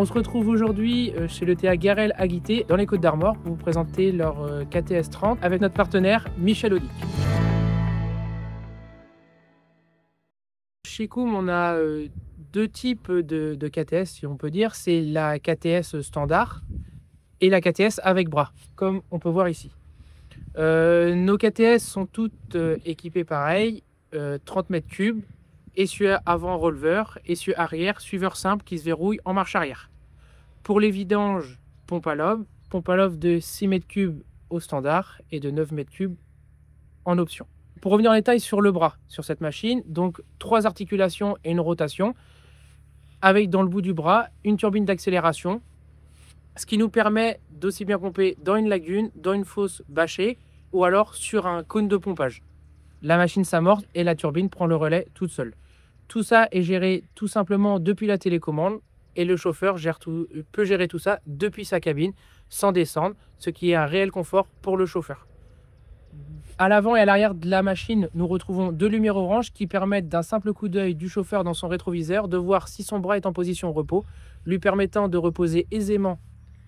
On se retrouve aujourd'hui chez le TA Garel à Guitté, dans les Côtes-d'Armor, pour vous présenter leur KTS 30 avec notre partenaire Michel Audic. Chez Koum, on a deux types de KTS, si on peut dire. C'est la KTS standard et la KTS avec bras, comme on peut voir ici. Nos KTS sont toutes équipées pareil, 30 mètres cubes, essieu avant releveur, essieu arrière, suiveur simple qui se verrouille en marche arrière. Pour les vidanges, pompe à lobe de 6 mètres cubes au standard et de 9 mètres cubes en option. Pour revenir en détail sur le bras, sur cette machine, donc 3 articulations et une rotation, avec dans le bout du bras une turbine d'accélération, ce qui nous permet d'aussi bien pomper dans une lagune, dans une fosse bâchée ou alors sur un cône de pompage. La machine s'amorce et la turbine prend le relais toute seule. Tout ça est géré tout simplement depuis la télécommande et le chauffeur peut gérer tout ça depuis sa cabine sans descendre, ce qui est un réel confort pour le chauffeur. À l'avant et à l'arrière de la machine, nous retrouvons 2 lumières orange qui permettent d'un simple coup d'œil du chauffeur dans son rétroviseur de voir si son bras est en position repos, lui permettant de reposer aisément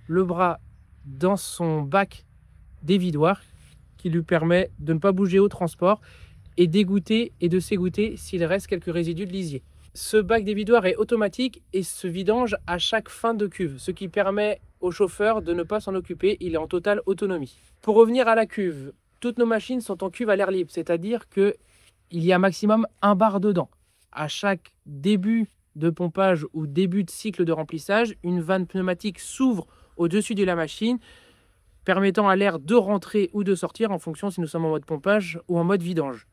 le bras dans son bac dévidoir qui lui permet de ne pas bouger au transport et d'égoutter et de s'égoutter s'il reste quelques résidus de lisier. Ce bac dévidoir est automatique et se vidange à chaque fin de cuve, ce qui permet au chauffeur de ne pas s'en occuper, il est en totale autonomie. Pour revenir à la cuve, toutes nos machines sont en cuve à l'air libre, c'est-à-dire qu'il y a maximum un bar dedans. À chaque début de pompage ou début de cycle de remplissage, une vanne pneumatique s'ouvre au-dessus de la machine, permettant à l'air de rentrer ou de sortir en fonction si nous sommes en mode pompage ou en mode vidange.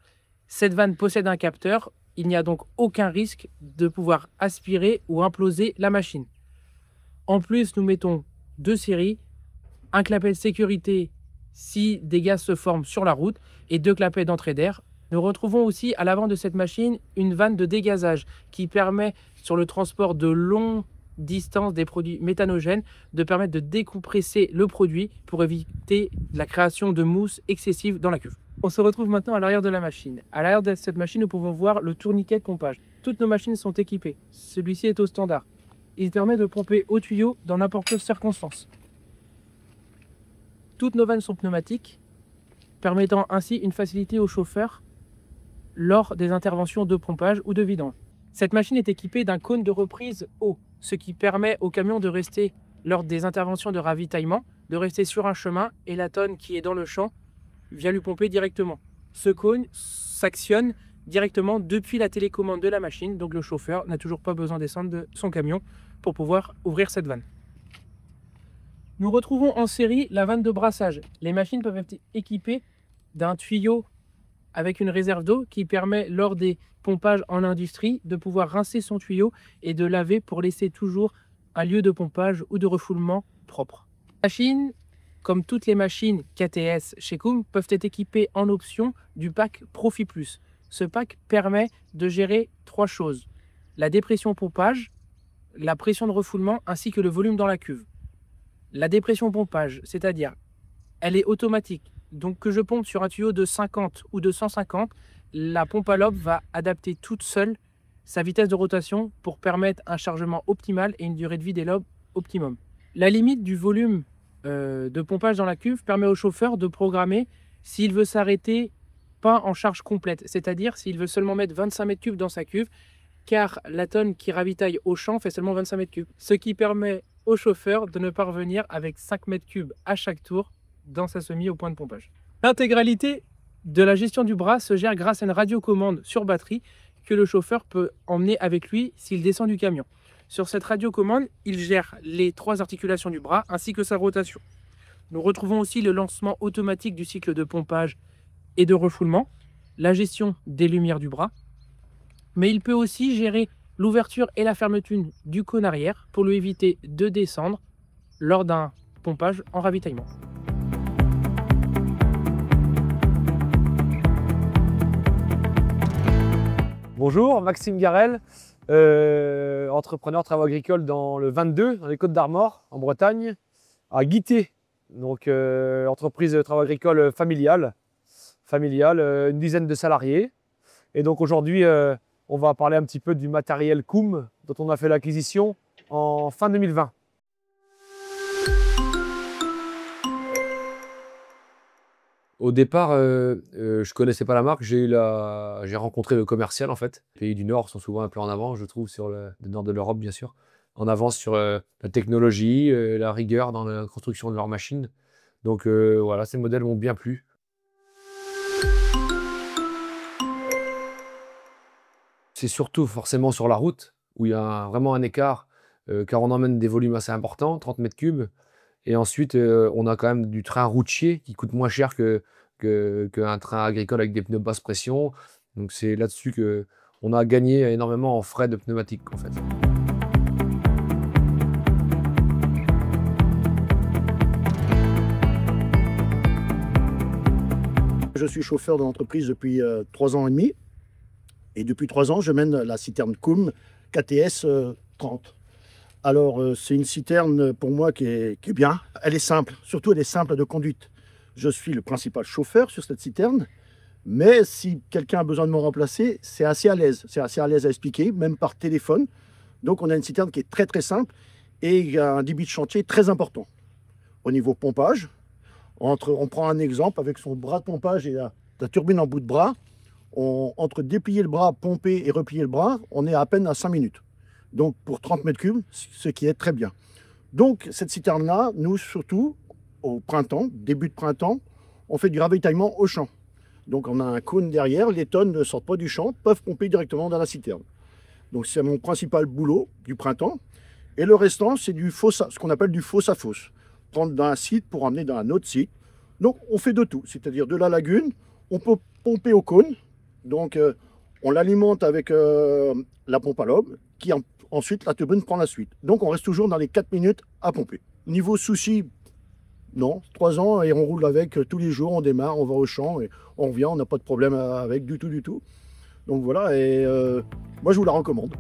Cette vanne possède un capteur, il n'y a donc aucun risque de pouvoir aspirer ou imploser la machine. En plus, nous mettons 2 séries, un clapet de sécurité si des gaz se forment sur la route et 2 clapets d'entrée d'air. Nous retrouvons aussi à l'avant de cette machine une vanne de dégazage qui permet sur le transport de longues distances des produits méthanogènes de permettre de décompresser le produit pour éviter la création de mousse excessive dans la cuve. On se retrouve maintenant à l'arrière de la machine. À l'arrière de cette machine, nous pouvons voir le tourniquet de pompage. Toutes nos machines sont équipées. Celui-ci est au standard. Il permet de pomper au tuyau dans n'importe quelle circonstance. Toutes nos vannes sont pneumatiques, permettant ainsi une facilité au chauffeur lors des interventions de pompage ou de vidange. Cette machine est équipée d'un cône de reprise haut, ce qui permet au camion de rester, lors des interventions de ravitaillement, de rester sur un chemin et la tonne qui est dans le champ vient lui pomper directement. Ce cône s'actionne directement depuis la télécommande de la machine, donc le chauffeur n'a toujours pas besoin de descendre de son camion pour pouvoir ouvrir cette vanne. Nous retrouvons en série la vanne de brassage. Les machines peuvent être équipées d'un tuyau avec une réserve d'eau qui permet lors des pompages en industrie de pouvoir rincer son tuyau et de laver pour laisser toujours un lieu de pompage ou de refoulement propre. Les machines, comme toutes les machines KTS chez Koum, peuvent être équipées en option du pack Profi Plus. Ce pack permet de gérer 3 choses: la dépression pompage, la pression de refoulement ainsi que le volume dans la cuve. La dépression pompage, c'est-à-dire elle est automatique. Donc que je pompe sur un tuyau de 50 ou de 150, la pompe à lobe va adapter toute seule sa vitesse de rotation pour permettre un chargement optimal et une durée de vie des lobes optimum. La limite du volume de pompage dans la cuve permet au chauffeur de programmer s'il veut s'arrêter pas en charge complète, c'est-à-dire s'il veut seulement mettre 25 mètres cubes dans sa cuve, car la tonne qui ravitaille au champ fait seulement 25 mètres cubes, ce qui permet au chauffeur de ne pas revenir avec 5 mètres cubes à chaque tour dans sa semis au point de pompage. L'intégralité de la gestion du bras se gère grâce à une radiocommande sur batterie que le chauffeur peut emmener avec lui s'il descend du camion. Sur cette radiocommande, il gère les 3 articulations du bras ainsi que sa rotation. Nous retrouvons aussi le lancement automatique du cycle de pompage et de refoulement, la gestion des lumières du bras, mais il peut aussi gérer l'ouverture et la fermeture du cône arrière pour lui éviter de descendre lors d'un pompage en ravitaillement. Bonjour, Maxime Garel, entrepreneur travaux agricoles dans le 22, dans les Côtes-d'Armor, en Bretagne, à Guitté. Donc, entreprise de travaux agricoles familiale, une dizaine de salariés. Et donc aujourd'hui, on va parler un petit peu du matériel Koum dont on a fait l'acquisition en fin 2020. Au départ, je connaissais pas la marque. J'ai rencontré le commercial en fait. Les pays du Nord sont souvent un peu en avant, je trouve, sur le nord de l'Europe bien sûr, en avance sur la technologie, la rigueur dans la construction de leurs machines. Donc voilà, ces modèles m'ont bien plu. C'est surtout forcément sur la route où il y a vraiment un écart, car on emmène des volumes assez importants, 30 mètres cubes. Et ensuite, on a quand même du train routier qui coûte moins cher qu'un train agricole avec des pneus basse pression. Donc c'est là-dessus qu'on a gagné énormément en frais de pneumatiques en fait. Je suis chauffeur de l'entreprise depuis 3 ans et demi. Et depuis 3 ans, je mène la citerne Koum KTS 30. Alors, c'est une citerne pour moi qui est bien. Elle est simple, surtout elle est simple de conduite. Je suis le principal chauffeur sur cette citerne, mais si quelqu'un a besoin de me remplacer, c'est assez à l'aise. C'est assez à l'aise à expliquer, même par téléphone. Donc, on a une citerne qui est très très simple et il y a un débit de chantier très important. Au niveau pompage, on prend un exemple avec son bras de pompage et la turbine en bout de bras. Entre déplier le bras, pomper et replier le bras, on est à peine à 5 minutes. Donc pour 30 mètres cubes, ce qui est très bien. Donc cette citerne-là, nous surtout, au printemps, début de printemps, on fait du ravitaillement au champ. Donc on a un cône derrière, les tonnes ne sortent pas du champ, peuvent pomper directement dans la citerne. Donc c'est mon principal boulot du printemps. Et le restant, c'est ce qu'on appelle du fosse à fosse. Prendre d'un site pour emmener dans un autre site. Donc on fait de tout, c'est-à-dire de la lagune, on peut pomper au cône. Donc on l'alimente avec la pompe à lobe, qui ensuite la turbine prend la suite. Donc on reste toujours dans les 4 minutes à pomper. Niveau souci, non, 3 ans et on roule avec tous les jours, on démarre, on va au champ et on revient, on n'a pas de problème avec du tout. Donc voilà, et moi je vous la recommande.